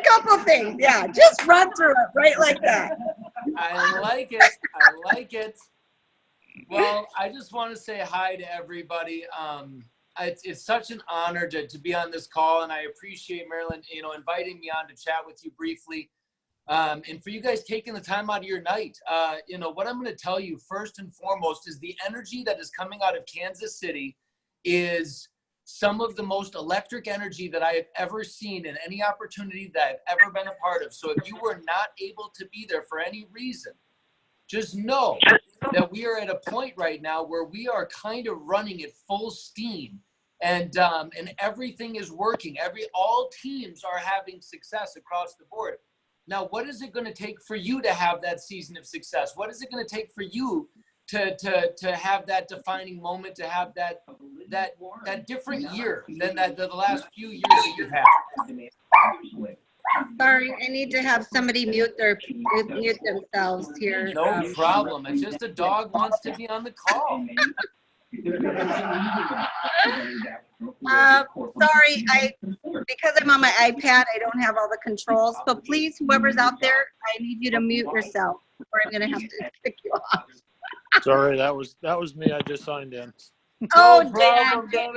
couple things. Yeah, just run through it right like that. I like it. I like it. Well, I just want to say hi to everybody. It's such an honor to be on this call, and I appreciate Marilyn, inviting me on to chat with you briefly, and for you guys taking the time out of your night. What I'm going to tell you first and foremost is the energy that is coming out of Kansas City is some of the most electric energy that I have ever seen in any opportunity that I've ever been a part of. So if you were not able to be there for any reason, just know that we are at a point right now where we are kind of running at full steam, and everything is working. All teams are having success across the board. Now, what is it going to take for you to have that season of success? What is it going to take for you to have that defining moment, to have that different year than the last few years that you've had? Sorry, I need to have somebody mute themselves here. No problem. It's just a dog wants to be on the call. Sorry, because I'm on my iPad, I don't have all the controls. So please, whoever's out there, I need you to mute yourself, or I'm gonna have to kick you off. Sorry, that was me. I just signed in. Oh, No problem, Dan.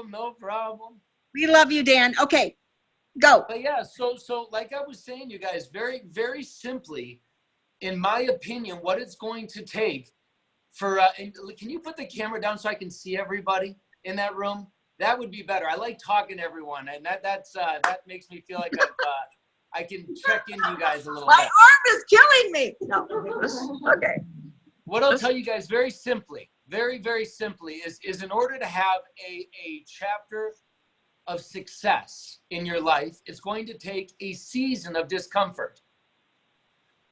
no problem. We love you, Dan. Okay, go. But yeah, so like I was saying, you guys, very, very simply, in my opinion, what it's going to take for, and can you put the camera down so I can see everybody in that room? That would be better. I like talking to everyone, and that makes me feel like I can check into you guys a little My bit. arm is killing me. No. Okay. What I'll tell you guys very simply, very, very simply, is in order to have a chapter of success in your life, it's going to take a season of discomfort.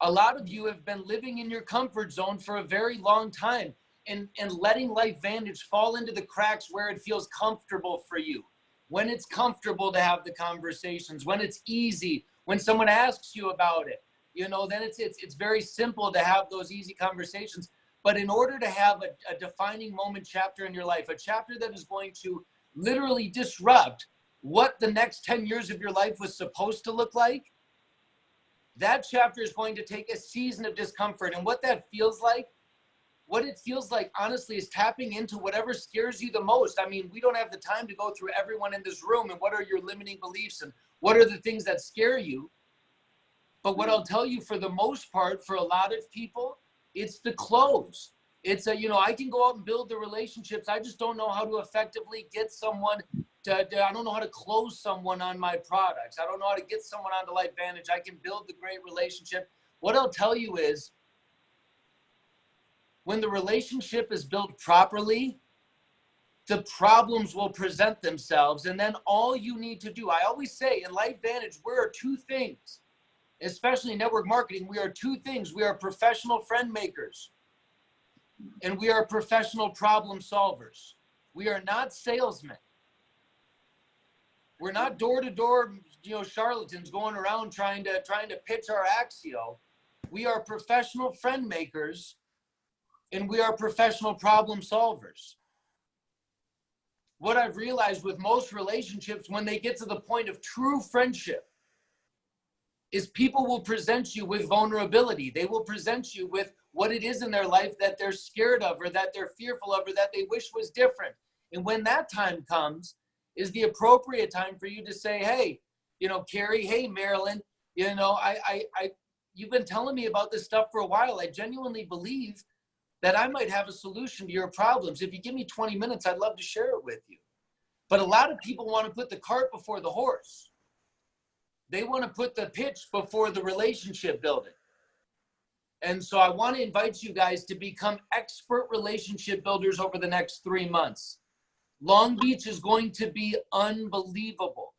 A lot of you have been living in your comfort zone for a very long time and letting Life Vantage fall into the cracks where it feels comfortable for you. When it's comfortable to have the conversations, when it's easy, when someone asks you about it, then it's very simple to have those easy conversations. But in order to have a defining moment chapter in your life, a chapter that is going to literally disrupt what the next 10 years of your life was supposed to look like, that chapter is going to take a season of discomfort. And what that feels like, honestly, is tapping into whatever scares you the most. I mean, we don't have the time to go through everyone in this room and what are your limiting beliefs and what are the things that scare you. But what I'll tell you, for the most part, for a lot of people, it's the close. It's I can go out and build the relationships. I just don't know how to effectively get someone I don't know how to close someone on my products. I don't know how to get someone onto Life Vantage. I can build the great relationship. What I'll tell you is, when the relationship is built properly, the problems will present themselves. And then all you need to do, I always say in Life Vantage, we are two things, especially in network marketing. We are two things. We are professional friend makers, and we are professional problem solvers. We are not salesmen. We're not door-to-door, charlatans going around trying to pitch our Axio. We are professional friend makers, and we are professional problem solvers. What I've realized with most relationships, when they get to the point of true friendship, is people will present you with vulnerability. They will present you with what it is in their life that they're scared of, or that they're fearful of, or that they wish was different. And when that time comes, is the appropriate time for you to say, hey, Carrie, hey, Marilyn, you've been telling me about this stuff for a while. I genuinely believe that I might have a solution to your problems. If you give me 20 minutes, I'd love to share it with you. But a lot of people want to put the cart before the horse. They want to put the pitch before the relationship building. And so I want to invite you guys to become expert relationship builders over the next 3 months. Long Beach is going to be unbelievable.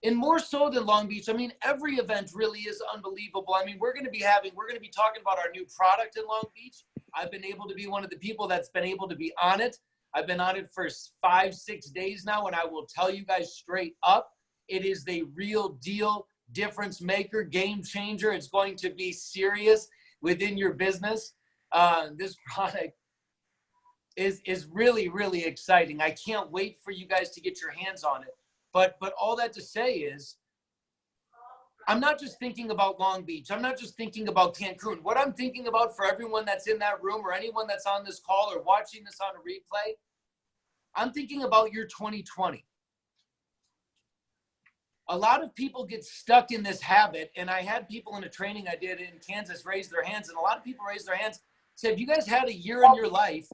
And more so than Long Beach, I mean, every event really is unbelievable. I mean, we're going to be talking about our new product in Long Beach. I've been able to be one of the people that's been able to be on it. I've been on it for 5-6 days now, and I will tell you guys straight up, it is the real deal, difference maker, game changer. It's going to be serious within your business. This product is really, really exciting. I can't wait for you guys to get your hands on it. But all that to say is, I'm not just thinking about Long Beach. I'm not just thinking about Cancun. What I'm thinking about for everyone that's in that room or anyone that's on this call or watching this on a replay, I'm thinking about your 2020. A lot of people get stuck in this habit, and I had people in a training I did in Kansas raise their hands, and a lot of people raised their hands, said, have you guys had a year in your life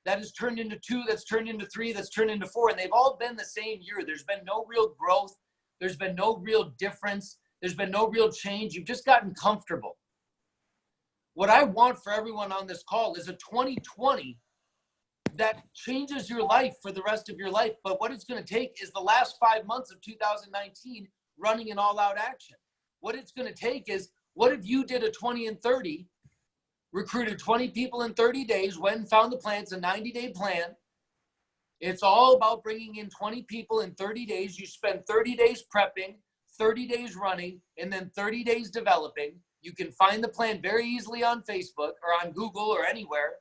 that has turned into 2, that's turned into 3, that's turned into 4, and they've all been the same year. There's been no real growth. There's been no real difference. There's been no real change. You've just gotten comfortable. What I want for everyone on this call is a 2020 that changes your life for the rest of your life. But what it's going to take is the last 5 months of 2019 running an all-out action. What it's going to take is, what if you did a 20 and 30, recruited 20 people in 30 days, went and found the plan. It's a 90-day plan. It's all about bringing in 20 people in 30 days. You spend 30 days prepping, 30 days running, and then 30 days developing. You can find the plan very easily on Facebook or on Google or anywhere.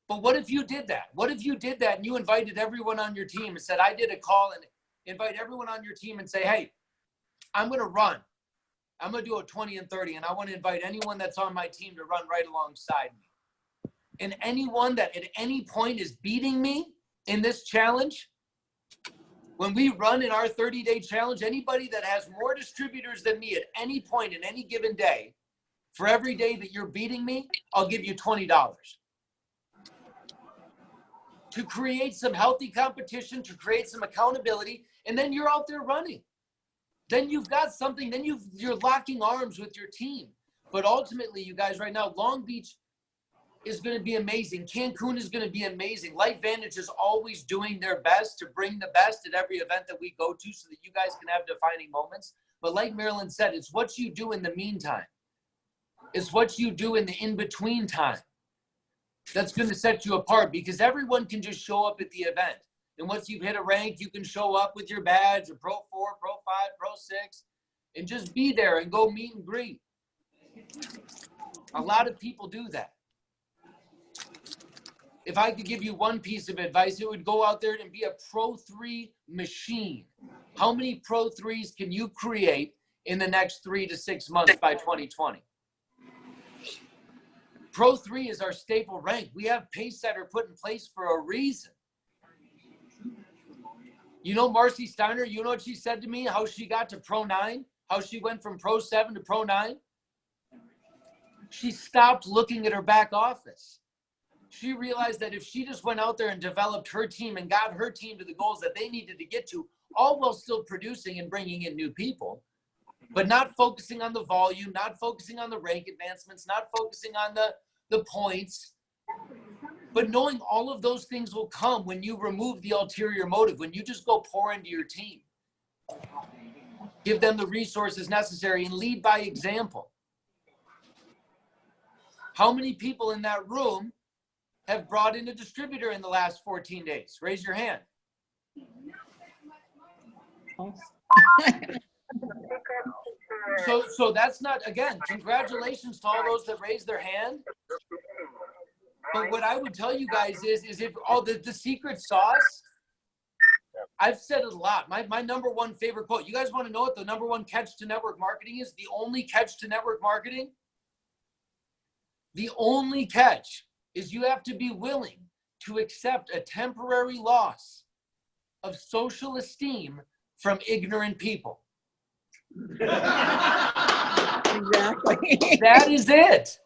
But what if you did that? What if you did that and you invited everyone on your team and said, I did a call, and invite everyone on your team and say, hey, I'm going to run. I'm going to do a 20 and 30, and I want to invite anyone that's on my team to run right alongside me. And anyone that at any point is beating me in this challenge, when we run in our 30-day challenge, anybody that has more distributors than me at any point in any given day, for every day that you're beating me, I'll give you $20. To create some healthy competition, to create some accountability, and then you're out there running. Then you've got something, then you're locking arms with your team. But ultimately, you guys, right now, Long Beach is going to be amazing. Cancun is going to be amazing. Life Vantage is always doing their best to bring the best at every event that we go to so that you guys can have defining moments. But like Marilyn said, it's what you do in the meantime. It's what you do in the in-between time that's going to set you apart, because everyone can just show up at the event. And once you've hit a rank, you can show up with your badge, a Pro 4, Pro 5, Pro 6, and just be there and go meet and greet. A lot of people do that. If I could give you one piece of advice, it would go out there and be a Pro 3 machine. How many Pro 3s can you create in the next 3 to 6 months by 2020? Pro 3 is our staple rank. We have pace setter put in place for a reason. You know Marcy Steiner, you know what she said to me, how she got to Pro 9, how she went from Pro 7 to Pro 9? She stopped looking at her back office. She realized that if she just went out there and developed her team and got her team to the goals that they needed to get to, all while still producing and bringing in new people, but not focusing on the volume, not focusing on the rank advancements, not focusing on the points, but knowing all of those things will come when you remove the ulterior motive, when you just go pour into your team. Give them the resources necessary and lead by example. How many people in that room have brought in a distributor in the last 14 days? Raise your hand. So that's not, again, congratulations to all those that raised their hand. But what I would tell you guys is if the secret sauce, I've said it a lot. My number one favorite quote, you guys want to know what the number one catch to network marketing is? The only catch to network marketing? The only catch is you have to be willing to accept a temporary loss of social esteem from ignorant people. Exactly. That is it.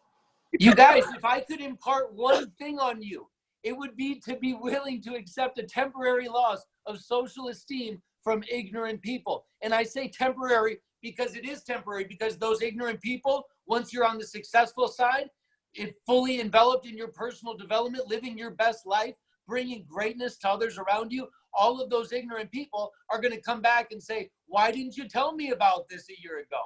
You guys, if I could impart one thing on you, it would be to be willing to accept a temporary loss of social esteem from ignorant people. And I say temporary because it is temporary, because those ignorant people, once you're on the successful side, it fully enveloped in your personal development, living your best life, bringing greatness to others around you, all of those ignorant people are going to come back and say, why didn't you tell me about this a year ago?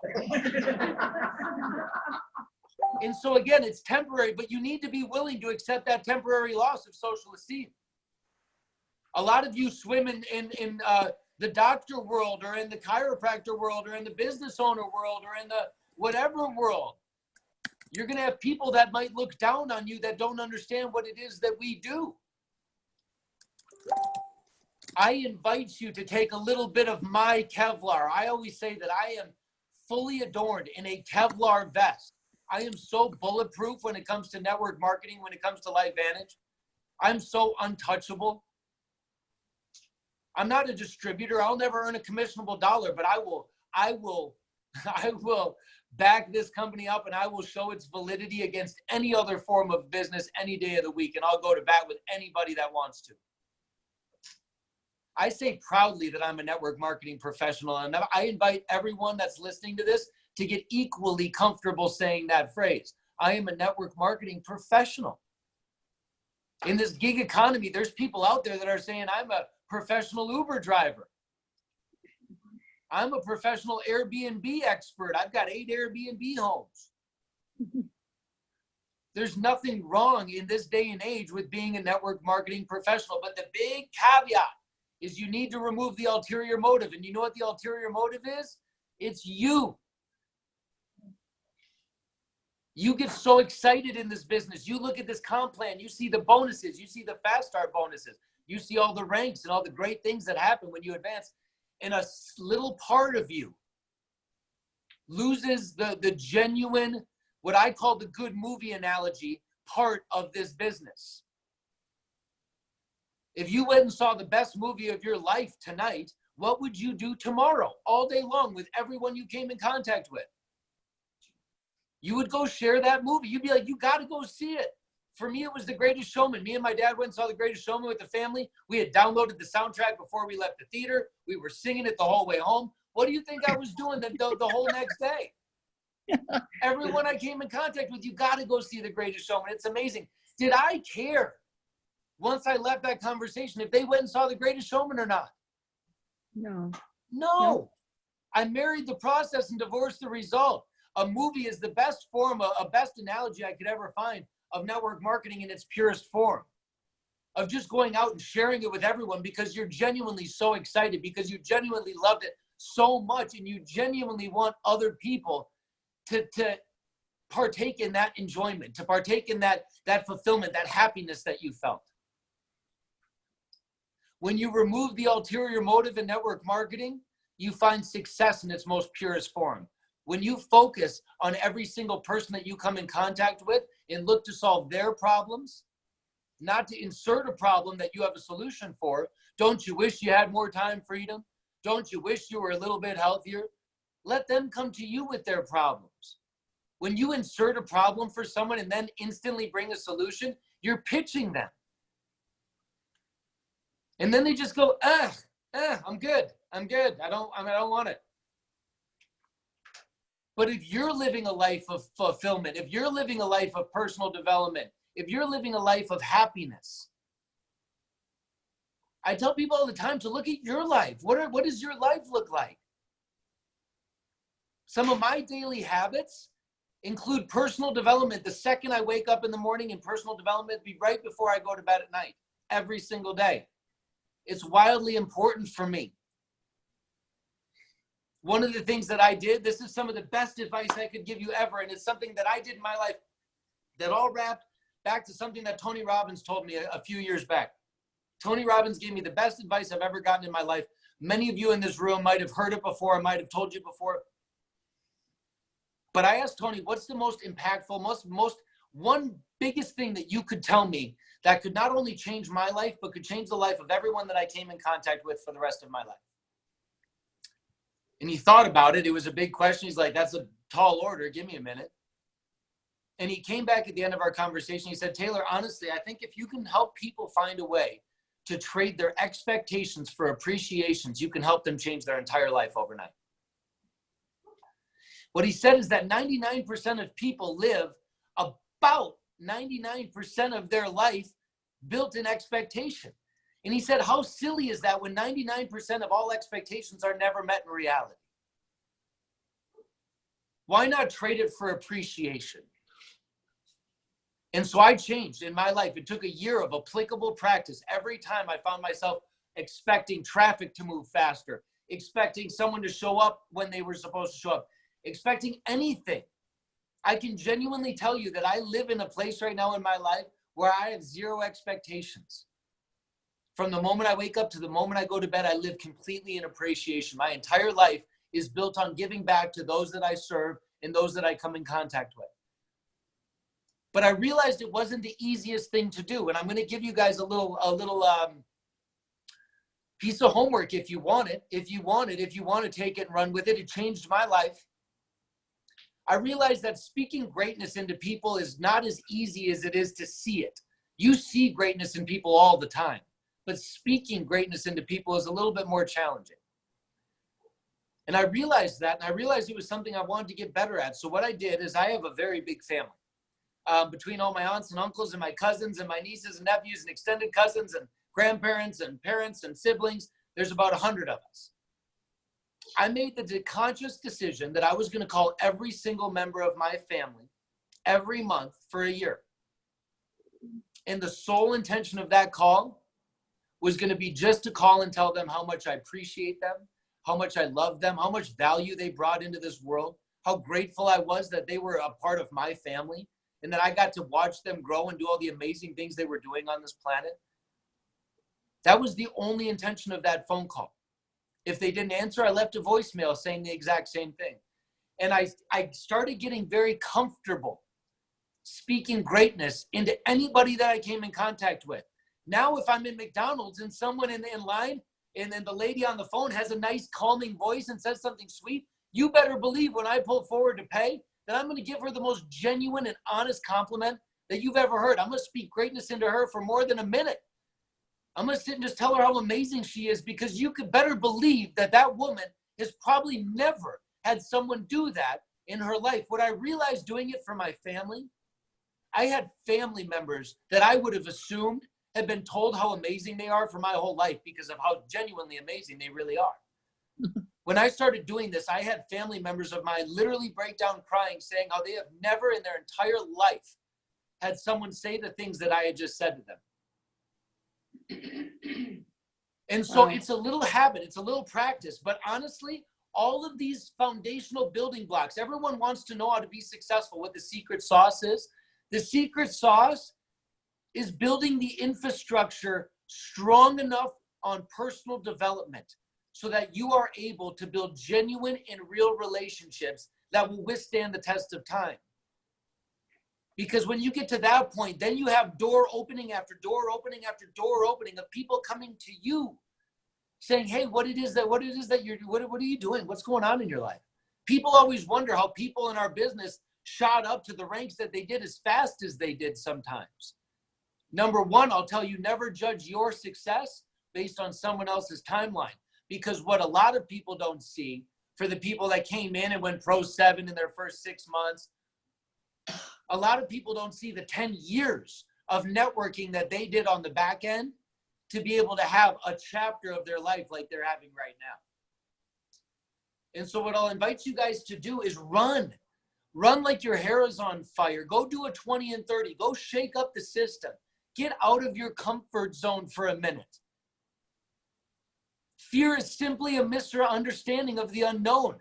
And so again, it's temporary, but you need to be willing to accept that temporary loss of social esteem. A lot of you swim in the doctor world, or in the chiropractor world, or in the business owner world, or in the whatever world. You're going to have people that might look down on you that don't understand what it is that we do. I invite you to take a little bit of my Kevlar. I always say that I am fully adorned in a Kevlar vest. I am so bulletproof when it comes to network marketing, when it comes to LifeVantage. I'm so untouchable. I'm not a distributor. I'll never earn a commissionable dollar, but I will back this company up, and I will show its validity against any other form of business any day of the week. And I'll go to bat with anybody that wants to. I say proudly that I'm a network marketing professional, and I invite everyone that's listening to this to get equally comfortable saying that phrase. I am a network marketing professional. In this gig economy, there's people out there that are saying, I'm a professional Uber driver. I'm a professional Airbnb expert. I've got 8 Airbnb homes. There's nothing wrong in this day and age with being a network marketing professional, but the big caveat is you need to remove the ulterior motive. And you know what the ulterior motive is? It's you. You get so excited in this business. You look at this comp plan, you see the bonuses, you see the fast start bonuses, you see all the ranks and all the great things that happen when you advance. And a little part of you loses the genuine, what I call the good movie analogy, part of this business. If you went and saw the best movie of your life tonight, what would you do tomorrow, all day long, with everyone you came in contact with? You would go share that movie. You'd be like, you got to go see it. For me, it was The Greatest Showman. Me and my dad went and saw The Greatest Showman with the family. We had downloaded the soundtrack before we left the theater. We were singing it the whole way home. What do you think I was doing the whole next day? Everyone I came in contact with, you got to go see The Greatest Showman. It's amazing. Did I care once I left that conversation if they went and saw The Greatest Showman or not? No. I married the process and divorced the result. A movie is the best form, a best analogy I could ever find of network marketing in its purest form, of just going out and sharing it with everyone because you're genuinely so excited, because you genuinely loved it so much, and you genuinely want other people to partake in that enjoyment, to partake in that fulfillment, that happiness that you felt. When you remove the ulterior motive in network marketing, you find success in its most purest form. When you focus on every single person that you come in contact with and look to solve their problems, not to insert a problem that you have a solution for. Don't you wish you had more time freedom? Don't you wish you were a little bit healthier? Let them come to you with their problems. When you insert a problem for someone and then instantly bring a solution, you're pitching them. And then they just go, I'm good. I don't want it. But if you're living a life of fulfillment, if you're living a life of personal development, if you're living a life of happiness, I tell people all the time to look at your life. What does your life look like? Some of my daily habits include personal development. The second I wake up in the morning, and personal development be right before I go to bed at night, every single day. It's wildly important for me. One of the things that I did, this is some of the best advice I could give you ever, and it's something that I did in my life that all wrapped back to something that Tony Robbins told me a few years back. Tony Robbins gave me the best advice I've ever gotten in my life. Many of you in this room might have heard it before, I might have told you before. But I asked Tony, what's the most impactful, one biggest thing that you could tell me that could not only change my life, but could change the life of everyone that I came in contact with for the rest of my life? And he thought about it. It was a big question. He's like, that's a tall order. Give me a minute. And he came back at the end of our conversation. He said, Taylor, honestly, I think if you can help people find a way to trade their expectations for appreciations, you can help them change their entire life overnight. What he said is that 99% of people live about 99% of their life built in expectation. And he said, how silly is that when 99% of all expectations are never met in reality? Why not trade it for appreciation? And so I changed in my life. It took a year of applicable practice. Every time I found myself expecting traffic to move faster, expecting someone to show up when they were supposed to show up, expecting anything. I can genuinely tell you that I live in a place right now in my life where I have zero expectations. From the moment I wake up to the moment I go to bed, I live completely in appreciation. My entire life is built on giving back to those that I serve and those that I come in contact with. But I realized it wasn't the easiest thing to do. And I'm going to give you guys a little piece of homework if you want it. If you want to take it and run with it, it changed my life. I realized that speaking greatness into people is not as easy as it is to see it. You see greatness in people all the time, but speaking greatness into people is a little bit more challenging. And I realized that, and I realized it was something I wanted to get better at. So what I did is I have a very big family. Between all my aunts and uncles and my cousins and my nieces and nephews and extended cousins and grandparents and parents and siblings, there's about 100 of us. I made the conscious decision that I was going to call every single member of my family every month for a year. And the sole intention of that call was going to be just to call and tell them how much I appreciate them, how much I love them, how much value they brought into this world, how grateful I was that they were a part of my family and that I got to watch them grow and do all the amazing things they were doing on this planet. That was the only intention of that phone call. If they didn't answer, I left a voicemail saying the exact same thing. And I started getting very comfortable speaking greatness into anybody that I came in contact with. Now, if I'm in McDonald's and someone in line and then the lady on the phone has a nice calming voice and says something sweet, you better believe when I pull forward to pay that I'm going to give her the most genuine and honest compliment that you've ever heard. I'm going to speak greatness into her for more than a minute. I'm going to sit and just tell her how amazing she is, because you could better believe that that woman has probably never had someone do that in her life. What I realized doing it for my family, I had family members that I would have assumed had been told how amazing they are for my whole life because of how genuinely amazing they really are. When I started doing this, I had family members of mine literally break down crying, saying how they have never in their entire life had someone say the things that I had just said to them. And so it's a little habit, it's a little practice, but honestly, all of these foundational building blocks, everyone wants to know how to be successful, what the secret sauce is. The secret sauce is building the infrastructure strong enough on personal development so that you are able to build genuine and real relationships that will withstand the test of time. Because when you get to that point, then you have door opening after door opening after door opening of people coming to you saying, hey, what are you doing? What's going on in your life? People always wonder how people in our business shot up to the ranks that they did as fast as they did sometimes. Number one, I'll tell you, never judge your success based on someone else's timeline. Because what a lot of people don't see, for the people that came in and went Pro 7 in their first 6 months, a lot of people don't see the 10 years of networking that they did on the back end to be able to have a chapter of their life like they're having right now. And so what I'll invite you guys to do is run. Run like your hair is on fire. Go do a 20 and 30. Go shake up the system. Get out of your comfort zone for a minute. Fear is simply a misunderstanding of the unknown.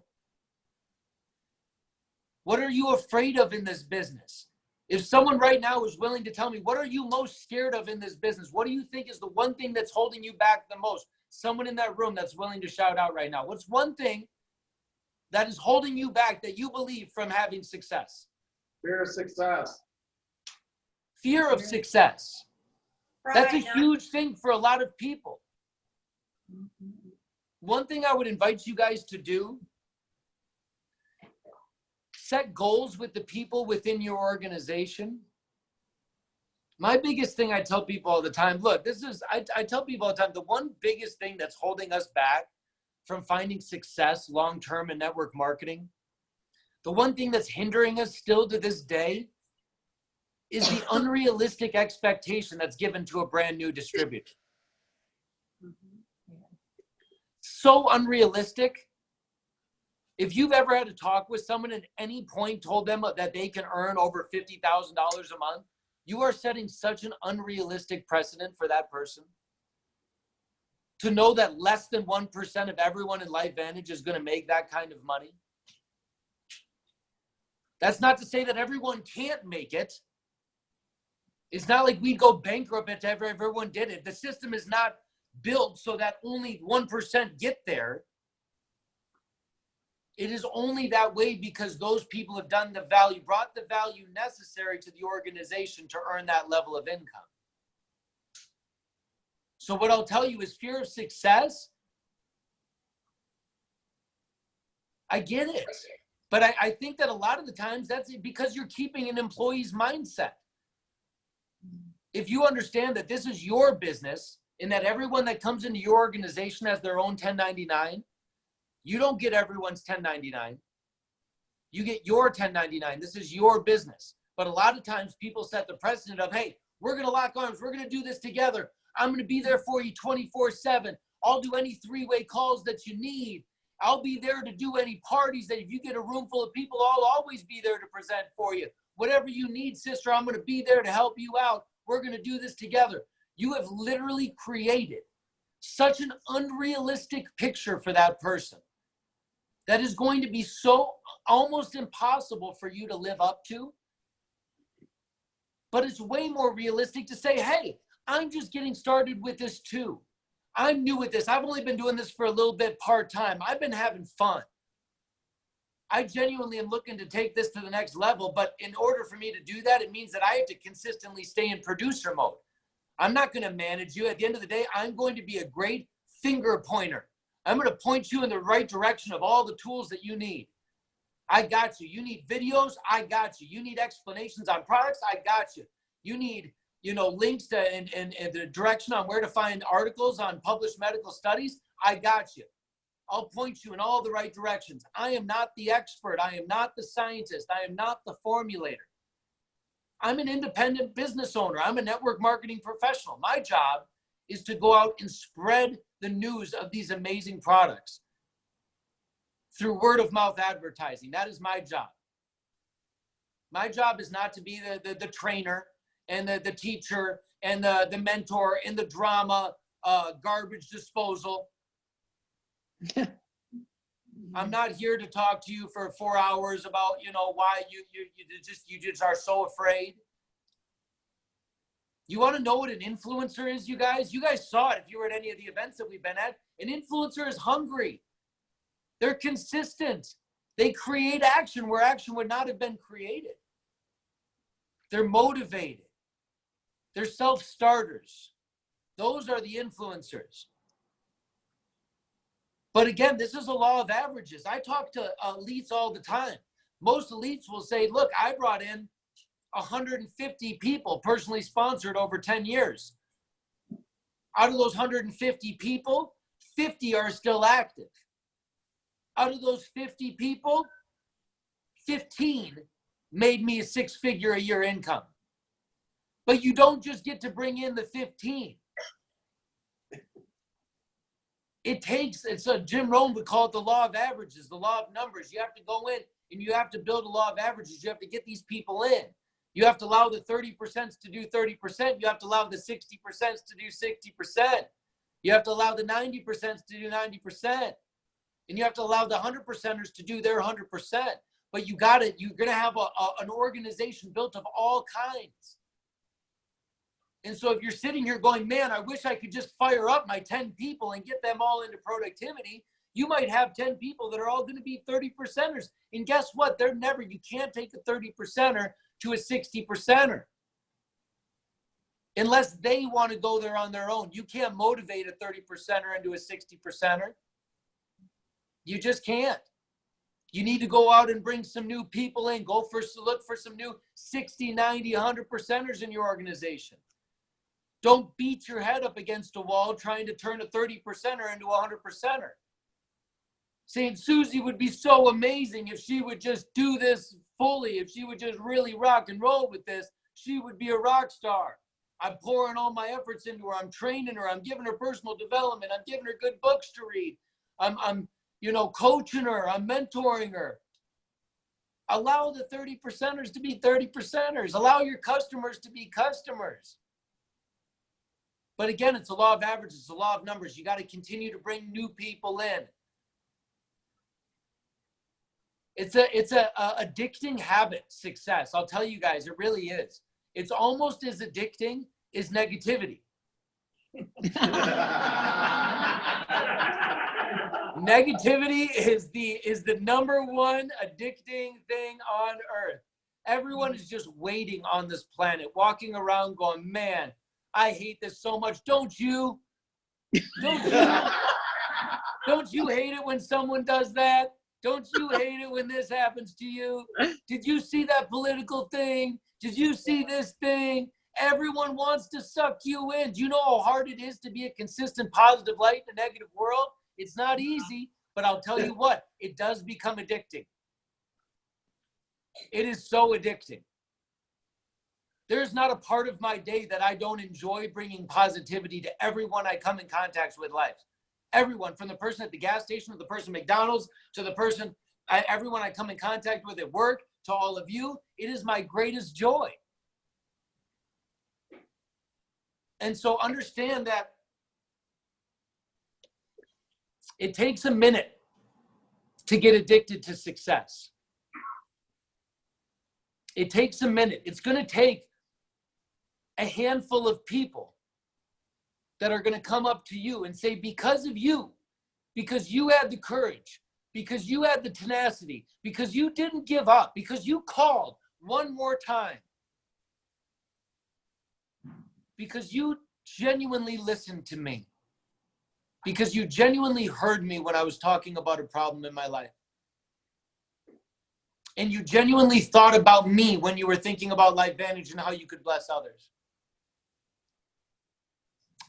What are you afraid of in this business? If someone right now is willing to tell me, what are you most scared of in this business? What do you think is the one thing that's holding you back the most? Someone in that room that's willing to shout out right now. What's one thing that is holding you back that you believe from having success? Fear of success. Fear of success. That's a huge thing for a lot of people. One thing I would invite you guys to do, set goals with the people within your organization. My biggest thing I tell people all the time, look, I tell people all the time, the one biggest thing that's holding us back from finding success long-term in network marketing, the one thing that's hindering us still to this day is the unrealistic expectation that's given to a brand new distributor. So unrealistic. If you've ever had to talk with someone at any point, told them that they can earn over $50,000 a month, you are setting such an unrealistic precedent for that person. To know that less than 1% of everyone in LifeVantage is going to make that kind of money. That's not to say that everyone can't make it. It's not like we'd go bankrupt if everyone did it. The system is not built so that only 1% get there. It is only that way because those people have done the value, brought the value necessary to the organization to earn that level of income. So what I'll tell you is fear of success. I get it. But I think that a lot of the times that's because you're keeping an employee's mindset. If you understand that this is your business and that everyone that comes into your organization has their own 1099, you don't get everyone's 1099. You get your 1099. This is your business. But a lot of times people set the precedent of, hey, we're going to lock arms. We're going to do this together. I'm going to be there for you 24/7. I'll do any three-way calls that you need. I'll be there to do any parties that if you get a room full of people, I'll always be there to present for you. Whatever you need, sister, I'm going to be there to help you out. We're going to do this together. You have literally created such an unrealistic picture for that person that is going to be so almost impossible for you to live up to. But it's way more realistic to say, hey, I'm just getting started with this too. I'm new with this. I've only been doing this for a little bit part-time. I've been having fun. I genuinely am looking to take this to the next level, but in order for me to do that, it means that I have to consistently stay in producer mode. I'm not going to manage you. At the end of the day, I'm going to be a great finger pointer. I'm going to point you in the right direction of all the tools that you need. I got you. You need videos? I got you. You need explanations on products? I got you. You need, links to and the direction on where to find articles on published medical studies? I got you. I'll point you in all the right directions. I am not the expert. I am not the scientist. I am not the formulator. I'm an independent business owner. I'm a network marketing professional. My job is to go out and spread the news of these amazing products through word of mouth advertising. That is my job. My job is not to be the trainer and the teacher and the mentor and the drama garbage disposal. I'm not here to talk to you for 4 hours about, why you just are so afraid. You want to know what an influencer is, you guys? You guys saw it if you were at any of the events that we've been at. An influencer is hungry. They're consistent. They create action where action would not have been created. They're motivated. They're self-starters. Those are the influencers. But again, this is a law of averages. I talk to elites all the time. Most elites will say, look, I brought in 150 people personally sponsored over 10 years. Out of those 150 people, 50 are still active. Out of those 50 people, 15 made me a six-figure-a-year income. But you don't just get to bring in the 15. It's a Jim Rohn would call it the law of averages, the law of numbers. You have to go in and you have to build a law of averages. You have to get these people in. You have to allow the 30% to do 30%. You have to allow the 60% to do 60%. You have to allow the 90% to do 90%. And you have to allow the 100%ers to do their 100%. But you're going to have an organization built of all kinds. And so if you're sitting here going, man, I wish I could just fire up my 10 people and get them all into productivity, you might have 10 people that are all going to be 30%ers. And guess what? You can't take a 30%er to a 60%er. Unless they want to go there on their own. You can't motivate a 30%er into a 60%er. You just can't. You need to go out and bring some new people in. Look for some new 60, 90, 100%ers in your organization. Don't beat your head up against a wall trying to turn a 30%er into a 100%er. Saying Susie would be so amazing if she would just do this fully, if she would just really rock and roll with this, she would be a rock star. I'm pouring all my efforts into her. I'm training her. I'm giving her personal development. I'm giving her good books to read. I'm coaching her. I'm mentoring her. Allow the 30%ers to be 30%ers. Allow your customers to be customers. But again, it's a law of averages. It's a law of numbers. You got to continue to bring new people in. It's a addicting habit, success. I'll tell you guys, it really is. It's almost as addicting as negativity. Negativity is the number one addicting thing on earth. Everyone is just waiting on this planet, walking around going, man, I hate this so much. Don't you? Don't you? Don't you hate it when someone does that? Don't you hate it when this happens to you? Did you see that political thing? Did you see this thing? Everyone wants to suck you in. Do you know how hard it is to be a consistent positive light in a negative world? It's not easy, but I'll tell you what, it does become addicting. It is so addicting. There's not a part of my day that I don't enjoy bringing positivity to everyone I come in contact with in life. Everyone, from the person at the gas station to the person at McDonald's to the person, everyone I come in contact with at work, to all of you, it is my greatest joy. And so understand that it takes a minute to get addicted to success. It takes a minute. It's going to take a handful of people that are going to come up to you and say, because of you, because you had the courage, because you had the tenacity, because you didn't give up, because you called one more time, because you genuinely listened to me, because you genuinely heard me when I was talking about a problem in my life. And you genuinely thought about me when you were thinking about LifeVantage and how you could bless others.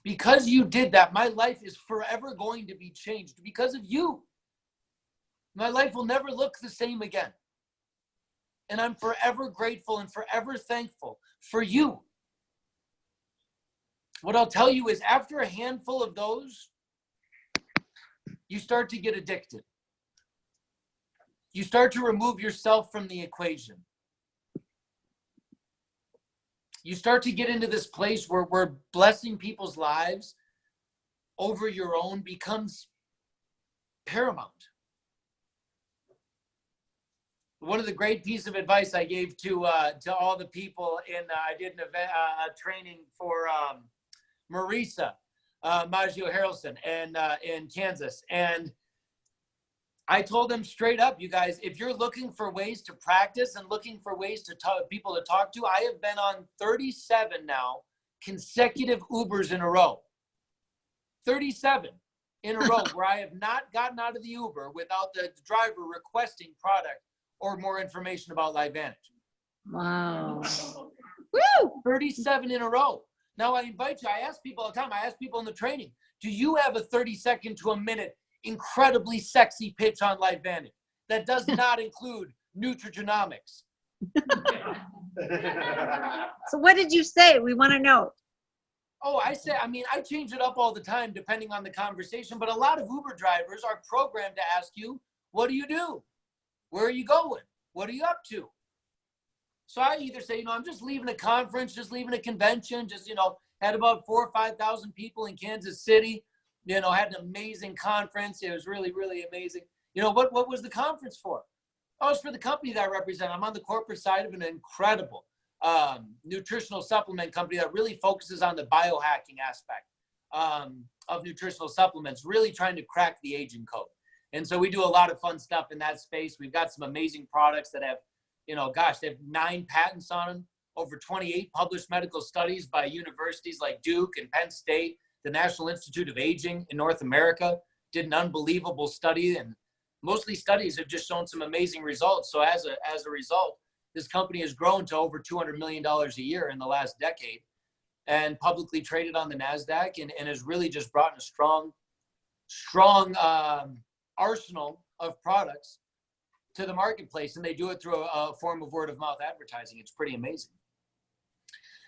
Because you did that, my life is forever going to be changed because of you. My life will never look the same again. And I'm forever grateful and forever thankful for you. What I'll tell you is after a handful of those, you start to get addicted. You start to remove yourself from the equation. You start to get into this place where blessing people's lives over your own becomes paramount. One of the great pieces of advice I gave to all the people I did an event, a training for Marisa Maggio Harrelson in Kansas. And I told them straight up, you guys, if you're looking for ways to practice and looking for ways to people to talk to, I have been on 37 now consecutive Ubers in a row. 37 in a row where I have not gotten out of the Uber without the driver requesting product or more information about LifeVantage. Wow. Woo! 37 in a row. Now I invite you, I ask people all the time, I ask people in the training, do you have a 30-second to a minute incredibly sexy pitch on LifeVantage that does not include nutrigenomics? So what did you say? We want to know. Oh, I change it up all the time depending on the conversation, but a lot of Uber drivers are programmed to ask you, what do you do? Where are you going? What are you up to? So I either say, I'm just leaving a conference, just leaving a convention, just, had about 4,000 or 5,000 people in Kansas City, had an amazing conference. It was really, really amazing. What was the conference for? Oh, it's for the company that I represent. I'm on the corporate side of an incredible nutritional supplement company that really focuses on the biohacking aspect of nutritional supplements, really trying to crack the aging code. And so we do a lot of fun stuff in that space. We've got some amazing products that have, they have 9 patents on them, over 28 published medical studies by universities like Duke and Penn State. The National Institute of Aging in North America did an unbelievable study, and mostly studies have just shown some amazing results. So as a result, this company has grown to over $200 million a year in the last decade and publicly traded on the NASDAQ and has really just brought in a strong arsenal of products to the marketplace. And they do it through a form of word of mouth advertising. It's pretty amazing.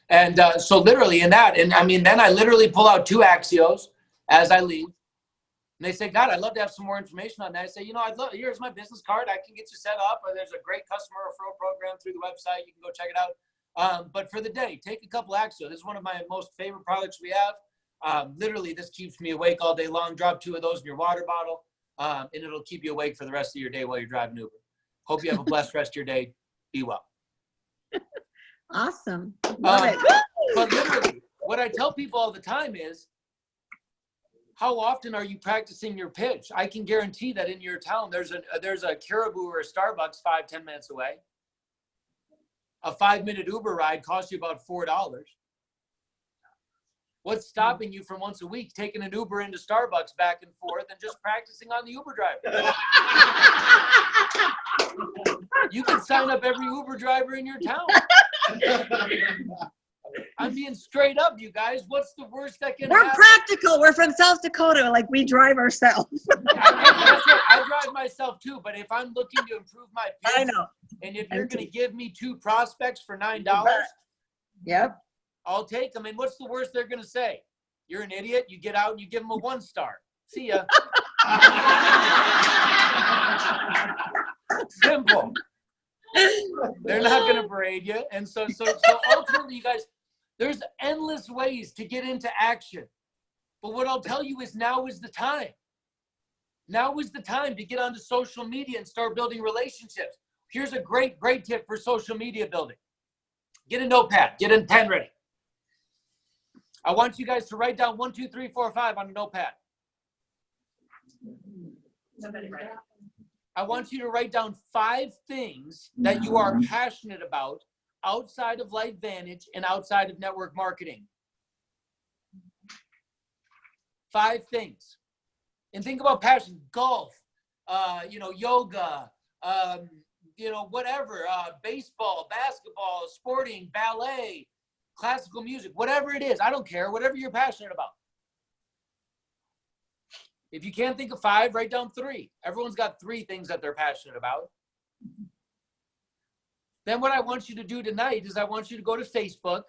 And so literally in that, and then I literally pull out 2 Axios as I leave. And they say, God, I'd love to have some more information on that. I say, here's my business card. I can get you set up. There's a great customer referral program through the website. You can go check it out. But for the day, take a couple Axios. This is one of my most favorite products we have. Literally, this keeps me awake all day long. Drop 2 of those in your water bottle, and it'll keep you awake for the rest of your day while you're driving Uber. Hope you have a blessed rest of your day. Be well. Awesome. Love it. But literally, what I tell people all the time is, How often are you practicing your pitch? I can guarantee that in your town, there's a Caribou or a Starbucks 5-10 minutes away. A 5-minute Uber ride costs you about $4. What's stopping you from once a week taking an Uber into Starbucks back and forth and just practicing on the Uber driver? You can sign up every Uber driver in your town. I'm being straight up, you guys. What's the worst that can We're happen? practical. We're from South Dakota. Like, we drive ourselves. I drive myself too, but if I'm looking to improve my pitch, I know. and if you're going to give me 2 prospects for $9, Yep. I'll take them. And what's the worst they're going to say? You're an idiot. You get out and you give them a 1 star. See ya. Simple. They're not going to berate you. And so ultimately, you guys, there's endless ways to get into action. But what I'll tell you is now is the time. Now is the time to get onto social media and start building relationships. Here's a great tip for social media building. Get a notepad. Get a pen ready. I want you guys to write down 1, 2, 3, 4, 5 on a notepad. I want you to write down 5 things that you are passionate about outside of LifeVantage and outside of network marketing. 5 things. And think about passion: golf, yoga, whatever, baseball, basketball, sporting, ballet, classical music, whatever it is. I don't care, whatever you're passionate about. If you can't think of 5, write down 3. Everyone's got 3 things that they're passionate about. Then what I want you to do tonight is I want you to go to Facebook,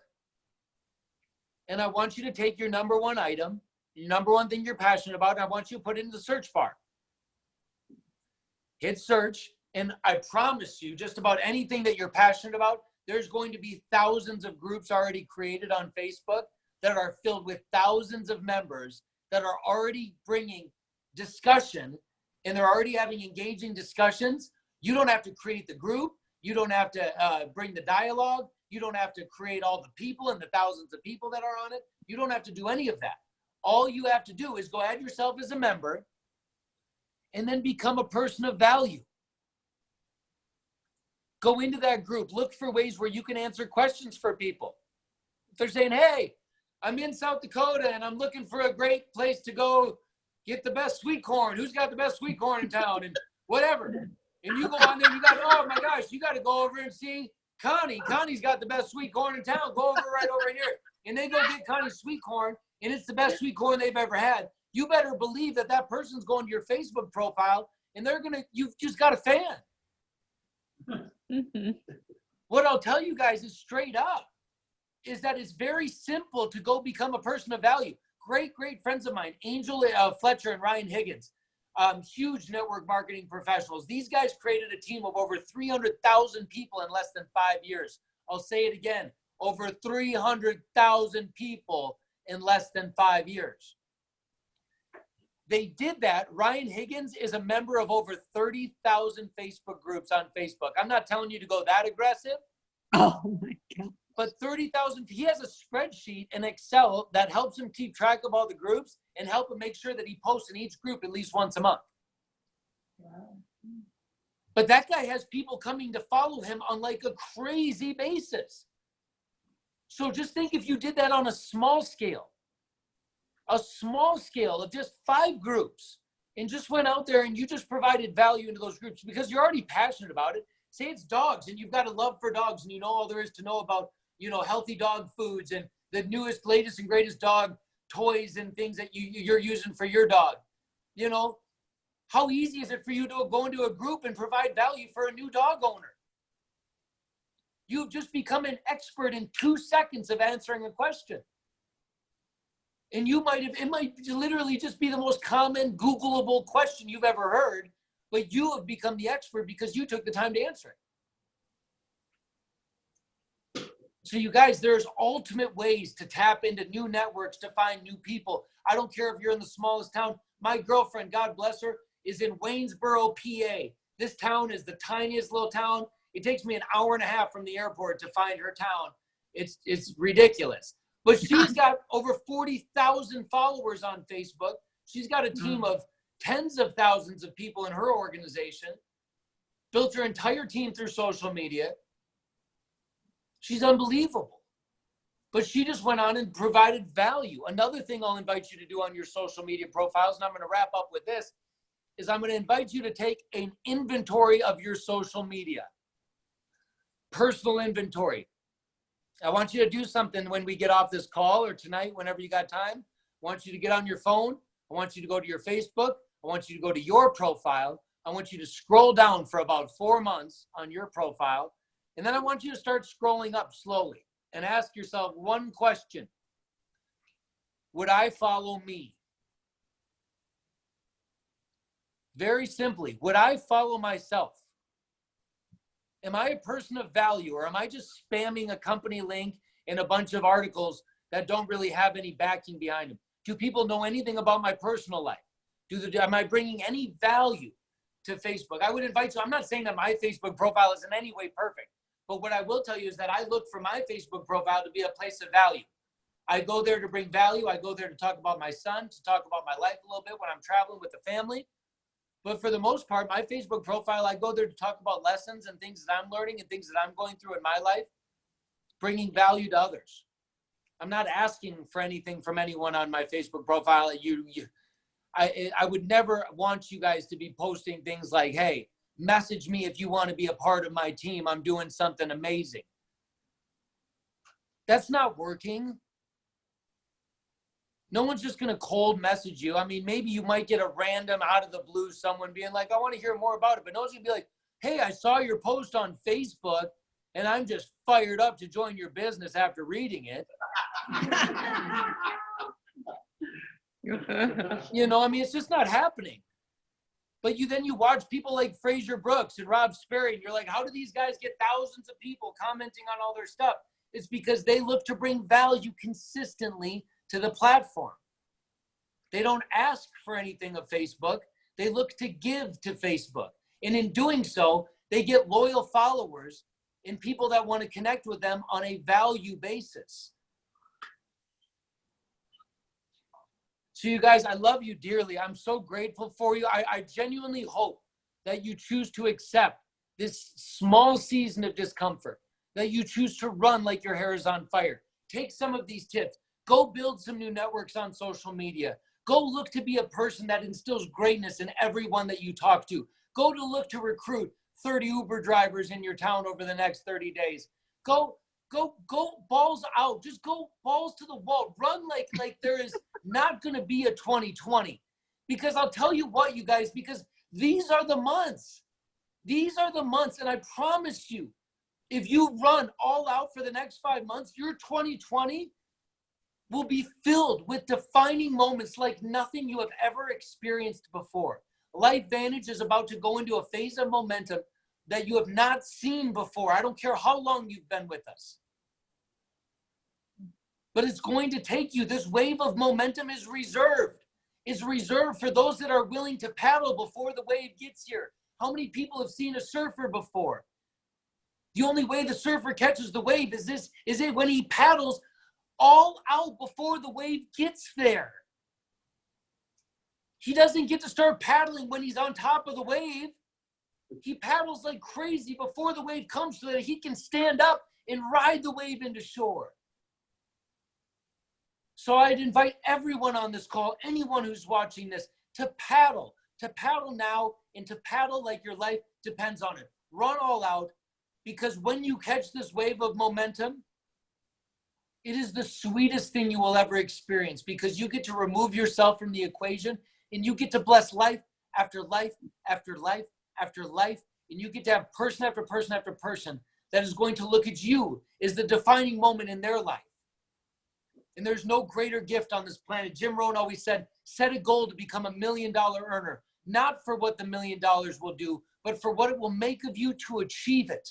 and I want you to take your number 1 item, your number 1 thing you're passionate about, and I want you to put it in the search bar. Hit search, and I promise you, just about anything that you're passionate about, there's going to be thousands of groups already created on Facebook that are filled with thousands of members that are already bringing discussion, and they're already having engaging discussions. You don't have to create the group. You don't have to bring the dialogue. You don't have to create all the people and the thousands of people that are on it. You don't have to do any of that. All you have to do is go add yourself as a member and then become a person of value. Go into that group. Look for ways where you can answer questions for people. If they're saying, hey, I'm in South Dakota and I'm looking for a great place to go get the best sweet corn. Who's got the best sweet corn in town? And whatever. And you go on there, you got, oh my gosh, you got to go over and see Connie. Connie's got the best sweet corn in town. Go over right over here. And they go get Connie's sweet corn, and it's the best sweet corn they've ever had. You better believe that that person's going to your Facebook profile, and you've just got a fan. Mm-hmm. What I'll tell you guys is straight up, is that it's very simple to go become a person of value. Great friends of mine, Angel Fletcher and Ryan Higgins, huge network marketing professionals. These guys created a team of over 300,000 people in less than 5 years. I'll say it again, over 300,000 people in less than 5 years. They did that. Ryan Higgins is a member of over 30,000 Facebook groups on Facebook. I'm not telling you to go that aggressive. Oh my God. But 30,000, he has a spreadsheet in Excel that helps him keep track of all the groups and help him make sure that he posts in each group at least once a month. Wow. But that guy has people coming to follow him on like a crazy basis. So just think if you did that on a small scale of just 5 groups, and just went out there and you just provided value into those groups because you're already passionate about it. Say it's dogs and you've got a love for dogs and you know all there is to know about, healthy dog foods and the newest, latest and greatest dog toys and things that you're using for your dog. How easy is it for you to go into a group and provide value for a new dog owner? You've just become an expert in 2 seconds of answering a question. And it might literally just be the most common Googleable question you've ever heard, but you have become the expert because you took the time to answer it. So you guys, there's ultimate ways to tap into new networks, to find new people. I don't care if you're in the smallest town. My girlfriend, God bless her, is in Waynesboro, PA. This town is the tiniest little town. It takes me an hour and a half from the airport to find her town. It's ridiculous. But she's got over 40,000 followers on Facebook. She's got a team of tens of thousands of people in her organization, built her entire team through social media. She's unbelievable. But she just went on and provided value. Another thing I'll invite you to do on your social media profiles, and I'm going to wrap up with this, is I'm going to invite you to take an inventory of your social media. Personal inventory. I want you to do something when we get off this call or tonight, whenever you got time. I want you to get on your phone. I want you to go to your Facebook. I want you to go to your profile. I want you to scroll down for about 4 months on your profile. And then I want you to start scrolling up slowly and ask yourself one question. Would I follow me? Very simply, would I follow myself? Am I a person of value, or am I just spamming a company link and a bunch of articles that don't really have any backing behind them? Do people know anything about my personal life? Am I bringing any value to Facebook? I would invite you. I'm not saying that my Facebook profile is in any way perfect, but what I will tell you is that I look for my Facebook profile to be a place of value. I go there to bring value. I go there to talk about my son, to talk about my life a little bit when I'm traveling with the family. But for the most part, my Facebook profile, I go there to talk about lessons and things that I'm learning and things that I'm going through in my life, bringing value to others. I'm not asking for anything from anyone on my Facebook profile. I would never want you guys to be posting things like, hey, message me if you want to be a part of my team. I'm doing something amazing. That's not working. No one's just going to cold message you. I mean, maybe you might get a random out of the blue someone being like, I want to hear more about it. But no one's going to be like, hey, I saw your post on Facebook and I'm just fired up to join your business after reading it. You know, I mean, it's just not happening. But then you watch people like Fraser Brooks and Rob Sperry, and you're like, how do these guys get thousands of people commenting on all their stuff? It's because they look to bring value consistently to the platform. They don't ask for anything of Facebook. They look to give to Facebook. And in doing so, they get loyal followers and people that want to connect with them on a value basis. So you guys, I love you dearly. I'm so grateful for you. I genuinely hope that you choose to accept this small season of discomfort, that you choose to run like your hair is on fire. Take some of these tips. Go build some new networks on social media. Go look to be a person that instills greatness in everyone that you talk to. Go to look to recruit 30 Uber drivers in your town over the next 30 days. Go balls out. Just go balls to the wall. Run like there is not going to be a 2020. Because I'll tell you what, you guys, because these are the months. These are the months. And I promise you, if you run all out for the next 5 months, your 2020 will be filled with defining moments like nothing you have ever experienced before. Life Vantage is about to go into a phase of momentum that you have not seen before. I don't care how long you've been with us. But it's going to take you. This wave of momentum is reserved. It's reserved for those that are willing to paddle before the wave gets here. How many people have seen a surfer before? The only way the surfer catches the wave is it when he paddles all out before the wave gets there. He doesn't get to start paddling when he's on top of the wave. He paddles like crazy before the wave comes so that he can stand up and ride the wave into shore. So I'd invite everyone on this call, anyone who's watching this, to paddle now and to paddle like your life depends on it. Run all out, because when you catch this wave of momentum, it is the sweetest thing you will ever experience, because you get to remove yourself from the equation and you get to bless life after life after life after life. And you get to have person after person after person that is going to look at you as the defining moment in their life. And there's no greater gift on this planet. Jim Rohn always said, set a goal to become $1 million earner, not for what the $1 million will do, but for what it will make of you to achieve it.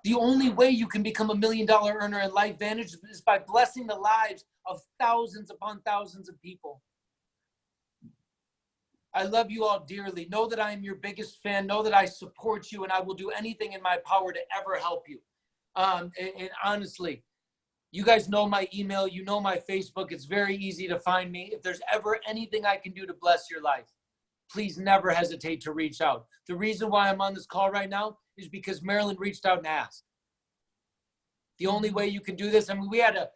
The only way you can become $1 million earner in Life Vantage is by blessing the lives of thousands upon thousands of people. I love you all dearly. Know that I am your biggest fan. Know that I support you, and I will do anything in my power to ever help you. And honestly, You guys know my email. You know my Facebook. It's very easy to find me. If there's ever anything I can do to bless your life, please never hesitate to reach out. The reason why I'm on this call right now is because Marilyn reached out and asked. The only way you can do this, I mean, we had a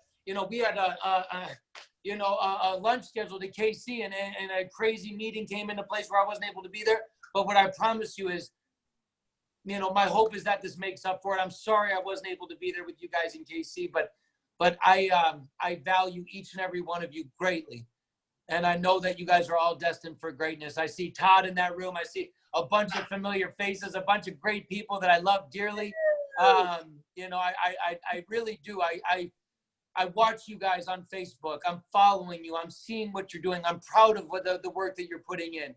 lunch scheduled at KC, and a crazy meeting came into place where I wasn't able to be there. But what I promise you is, my hope is that this makes up for it. I'm sorry I wasn't able to be there with you guys in KC, but I value each and every one of you greatly. And I know that you guys are all destined for greatness. I see Todd in that room. I see a bunch of familiar faces, a bunch of great people that I love dearly. I really do. I watch you guys on Facebook. I'm following you. I'm seeing what you're doing. I'm proud of what the work that you're putting in.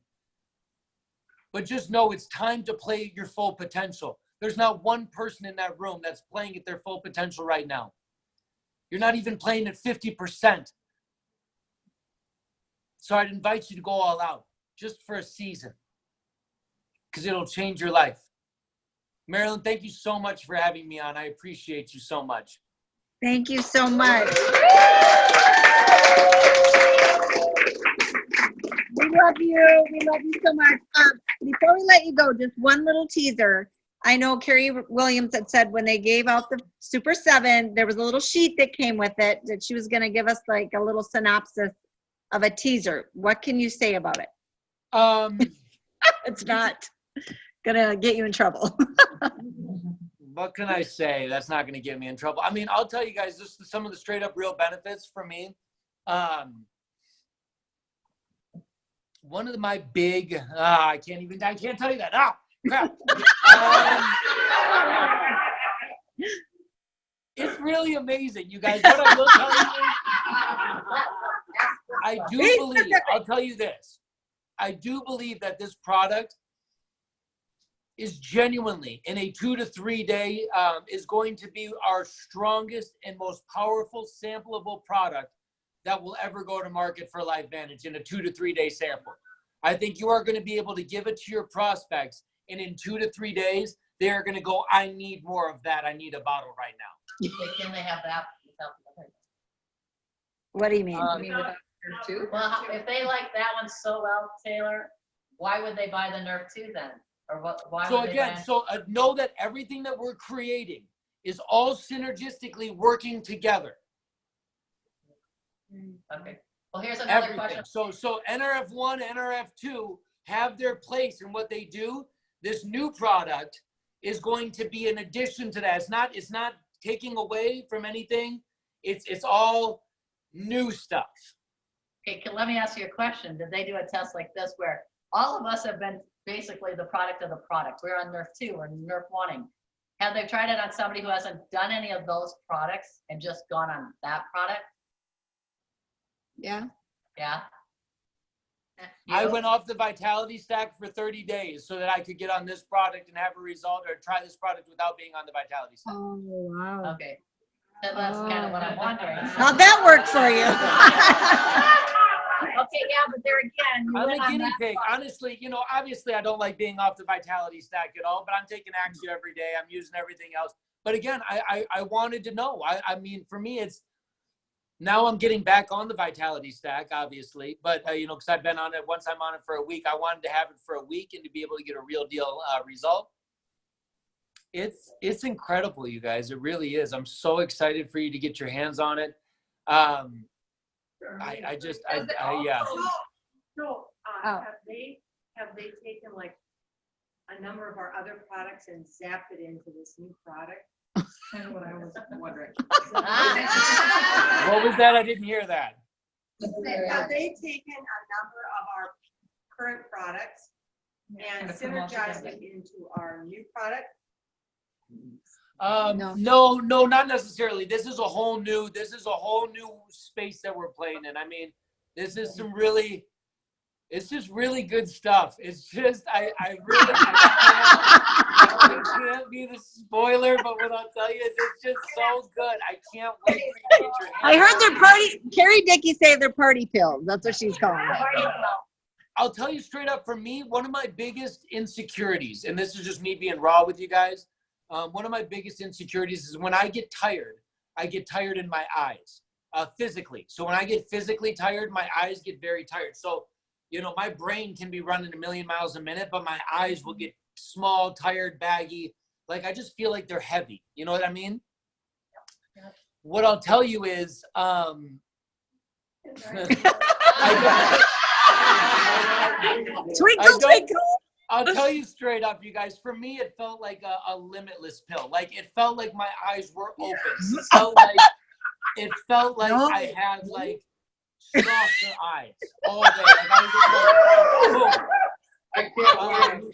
But just know it's time to play your full potential. There's not one person in that room that's playing at their full potential right now. You're not even playing at 50%. So I'd invite you to go all out just for a season, because it'll change your life. Marilyn, thank you so much for having me on. I appreciate you so much. Thank you so much. We love you. We love you so much. Before we let you go, just one little teaser. I know Carrie Williams had said when they gave out the Super 7, there was a little sheet that came with it that she was going to give us like a little synopsis of a teaser. What can you say about it? It's not going to get you in trouble. What can I say? That's not going to get me in trouble. I mean, I'll tell you guys, this is some of the straight up real benefits for me. One of my big, I can't tell you that. Crap. It's really amazing, you guys. What I will tell you, I'll tell you this. I do believe that this product is genuinely, in a 2 to 3 day, is going to be our strongest and most powerful sampleable product that will ever go to market for LifeVantage in a 2 to 3 day sample. I think you are going to be able to give it to your prospects, and in 2 to 3 days, they are going to go, I need more of that. I need a bottle right now. Can they have that without the other? What do you mean? You mean without Nerf 2? Well, if they like that one so well, Taylor, why would they buy the Nerf 2 then? Or what? Why So would again, know that everything that we're creating is all synergistically working together. Okay. Well, here's another Everything. question. So NRF1, NRF2 have their place in what they do. This new product is going to be an addition to that. It's not taking away from anything. It's all new stuff. Okay, let me ask you a question. Did they do a test like this where all of us have been basically the product of the product? We're on Nerf 2 or Nerf 1. Have they tried it on somebody who hasn't done any of those products and just gone on that product? Yeah. Yeah. I went off the Vitality Stack for 30 days so that I could get on this product and have a result, or try this product without being on the Vitality Stack. Oh, wow. Okay. So that's kind of what I'm wondering. How'd that work for you? Okay, yeah, but there again, you I'm went a on guinea that pig. part. Honestly, obviously I don't like being off the Vitality Stack at all, but I'm taking action every day. I'm using everything else. But again, I wanted to know. I mean, for me, it's now I'm getting back on the Vitality Stack, obviously. But, because I've been on it, once I'm on it for a week, I wanted to have it for a week and to be able to get a real deal result. It's incredible, you guys. It really is. I'm so excited for you to get your hands on it. Yeah. Have they taken like a number of our other products and zapped it into this new product? That's kind of what I was wondering. What was that? I didn't hear that. Have they taken a number of our current products and synergized it into our new product? No, not necessarily. This is a whole new space that we're playing in. I mean, this is it's just really good stuff. It's just, I can't be the spoiler, but what I'll tell you is it's just so good. I can't wait for you to get your hands I heard their party, Carrie Dickey say they're party pills. That's what she's calling it. I'll tell you straight up, for me, one of my biggest insecurities, and this is just me being raw with you guys, one of my biggest insecurities is when I get tired I get tired in my eyes, physically. So when I get physically tired, my eyes get very tired. So, you know, my brain can be running 1,000,000 miles a minute, but my eyes will get small, tired, baggy. Like, I just feel like they're heavy. You know what I mean? What I'll tell you is, Twinkle, twinkle. I'll tell you straight up, you guys, for me, it felt like a limitless pill. Like, it felt like my eyes were open. It felt like I had, like, softer eyes all day. Like, I was just like, boom.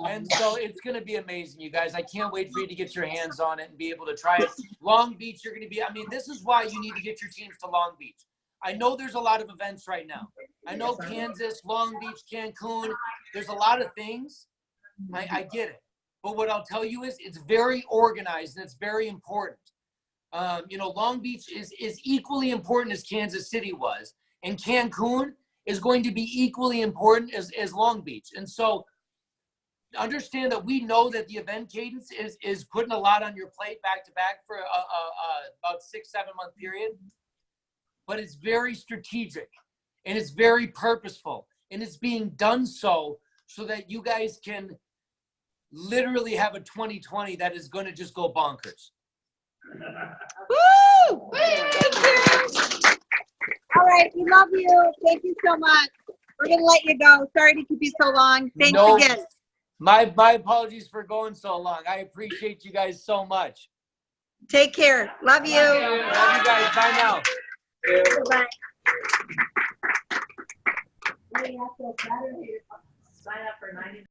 And so it's going to be amazing, you guys. I can't wait for you to get your hands on it and be able to try it. Long Beach, you're going to be, I mean, this is why you need to get your teams to Long Beach. I know there's a lot of events right now. I know Kansas, Long Beach, Cancun, there's a lot of things. I get it. But what I'll tell you is it's very organized and it's very important. You know, Long Beach is equally important as Kansas City was. And Cancun is going to be equally important as Long Beach. And so understand that we know that the event cadence is putting a lot on your plate back to back for about 6-7 month period. But it's very strategic and it's very purposeful and it's being done so that you guys can literally have a 2020 that is going to just go bonkers. Woo! Thank you. All right, we love you. Thank you so much. We're gonna let you go. Sorry to keep you so long. Thanks again. My apologies for going so long. I appreciate you guys so much. Take care. Love you. Love you guys. Bye now. Bye. Sign up for 90.